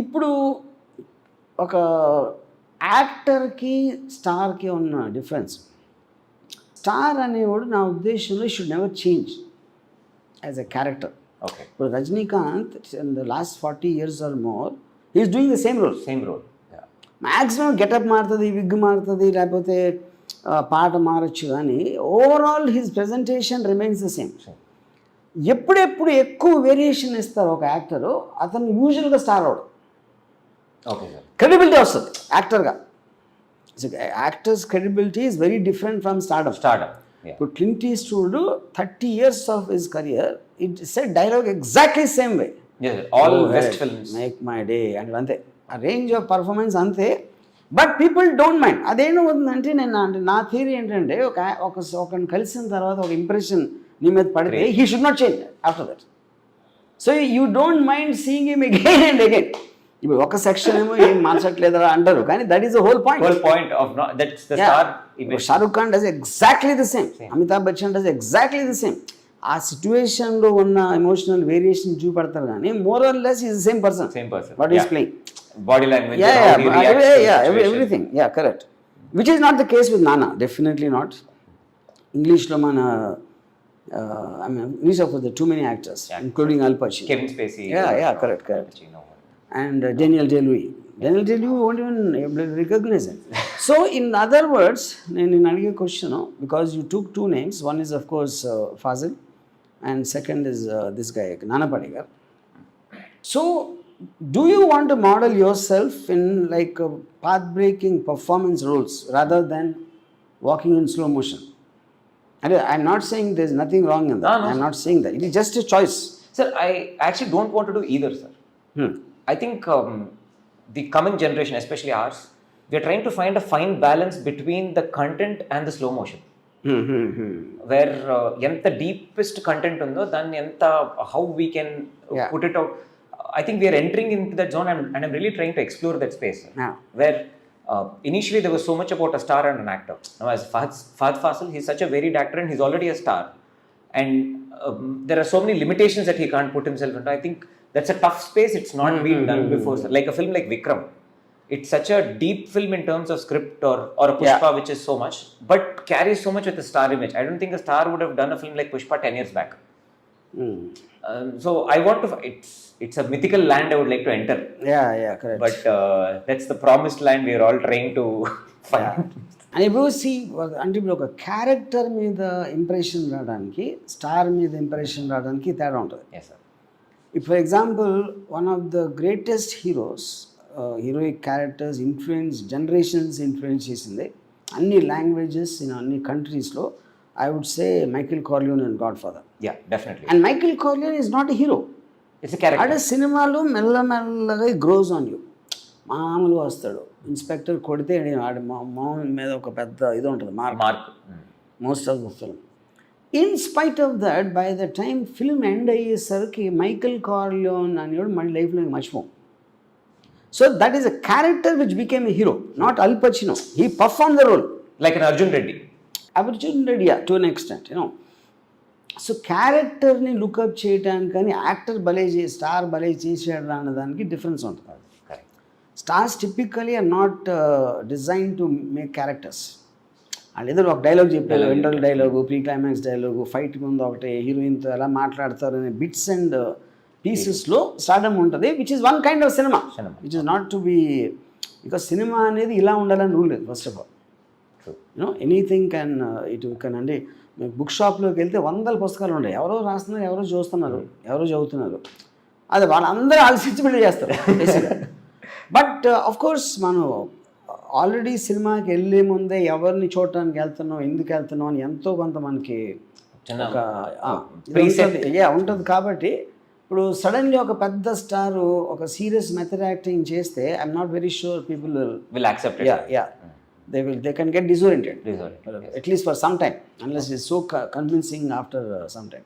ఇప్పుడు ఒక యాక్టర్కి స్టార్కి ఉన్న డిఫరెన్స్, స్టార్ అనేవాడు నా ఉద్దేశంలో should never change as a character. Okay, ఇప్పుడు Rajinikanth in the last 40 years or more he is doing the same role. Maximum getup మారుతుంది, విగ్ మారుతుంది, లేకపోతే పాట మారచ్చు, కానీ overall his presentation remains the same. ఎప్పుడెప్పుడు ఎక్కువ వేరియేషన్ ఇస్తారు ఒక యాక్టరు, అతను యూజువల్గా స్టార్ అవడు. ఓకే సార్, క్రెడిబిలిటీ వస్తుంది యాక్టర్గా. Actors credibility is very different from stardom. ఇప్పుడు Clint Eastwood 30 years of his career it said dialogue exactly same way, all best films, make my day అంటే అంతే. ఆ రేంజ్ ఆఫ్ పర్ఫార్మెన్స్ అంతే. But people don't mind. అదేమవుతుందంటే నా theory ఏంటంటే ఒకరిని కలిసిన తర్వాత ఒక ఇంప్రెషన్ నీ మీద పడితే he should not change after that. So you don't mind seeing him again and again. ఇప్పుడు ఒక సెక్షన్ ఏమో ఏం మార్చట్లేదా అంటారు, కానీ that is the whole point of that's the star image. Shahrukh Khan does exactly the same, Amitabh Bachchan does exactly the same. ఆ సిచ్యువేషన్లో ఉన్న emotional variation చూపెడతారు, కానీ more or less is the same person what is playing. Body language, everything, correct, which is not the case with Nana, definitely not. English lo mana I mean we suffer the too many actors, including Al Pacino, Kevin Spacey, correct, and Daniel Day-Lewis won't even recognize it. So in other words, in another question, because you took two names, one is of course Fazil and second is this guy Nana Patekar. So do you want to model yourself in like path-breaking performance roles rather than walking in slow motion? And I'm not saying there's nothing wrong in that. No. I'm not saying that. It is just a choice. Sir, I actually don't want to do either, sir. I think the coming generation, especially ours, we are trying to find a fine balance between the content and the slow motion. Where enta deepest content undo, then enta how we can put it out. I think we are entering into that zone, and I'm really trying to explore that space. Where initially there was so much about a star and an actor. Now as Fahad Fasil, he's such a varied actor and he's already a star. And there are so many limitations that he can't put himself into. I think that's a tough space. It's not been done before. Like a film like Vikram. It's such a deep film in terms of script or a Pushpa, which is so much, but carries so much with the star image. I don't think a star would have done a film like Pushpa 10 years back. So I want to, it's a mythical land I would like to enter. Correct. But that's the promised land we are all trying to find. And if you see, అంటే ఇప్పుడు ఒక character మీద impression రావడానికి star మీద impression రావడానికి తేడా ఉంటుంది. Yes, sir. If for example one of the greatest heroes, heroic characters influence generations influence చేసింది అన్ని లాంగ్వేజెస్ ఇన్ అన్ని కంట్రీస్లో, I would say Michael Corleone and Godfather. Yeah, definitely. And Michael Corleone is not a hero. It's a character. అదే సినిమాలో మెల్లమెల్లగా గ్రోజ్ on you. మామూలుగా వస్తాడు, inspector కొడితే ఆడి మామూలు మీద ఒక పెద్ద ఇది ఉంటుంది mark most of the film. In spite of that by the time film end అయ్యేసరికి మైకెల్ కార్లియోన్ అనేవాడు మళ్ళీ లైఫ్లో మర్చిపోం. So that is a character which became a hero, not Al Pacino. He perform the role like an Arjun Reddy. To an extent, so క్యారెక్టర్ని look up చేయడానికి కానీ actor star భలే చేసాడు అన్నదానికి డిఫరెన్స్ ఉంటుంది. Stars typically are not design to make characters. వాళ్ళు ఏదో ఒక డైలాగ్ చెప్పారు, interval dialogue, pre climax dialogue, fight ముందు ఒకటే హీరోయిన్తో ఎలా మాట్లాడతారు అనే బిట్స్ అండ్ పీసెస్లో స్టార్డమ్ ఉంటుంది, which is one kind of cinema, which is not to be, because cinema అనేది ఇలా ఉండాలని రూల్ లేదు. First of all anything can అంటే బుక్ షాప్లోకి వెళ్తే 100 పుస్తకాలు ఉంటాయి, ఎవరో రాస్తున్నారు, ఎవరో చూస్తున్నారు, ఎవరో చదువుతున్నారు, అది వాళ్ళందరూ ఆలోచించి బిల్డ్ చేస్తారు బేసిక్గా. బట్ ఆఫ్ కోర్స్ మనం ఆల్రెడీ సినిమాకి వెళ్ళే ముందే ఎవరిని చూడటానికి వెళ్తున్నాం, ఎందుకు వెళ్తున్నాం అని ఎంతో కొంత మనకి ఉంటుంది. కాబట్టి ఇప్పుడు సడన్లీ ఒక పెద్ద స్టారు ఒక సీరియస్ మెథడ్ యాక్టింగ్ చేస్తే I'm not very sure people will accept it. They can get disoriented. At least for some time, unless it's so convincing after some time.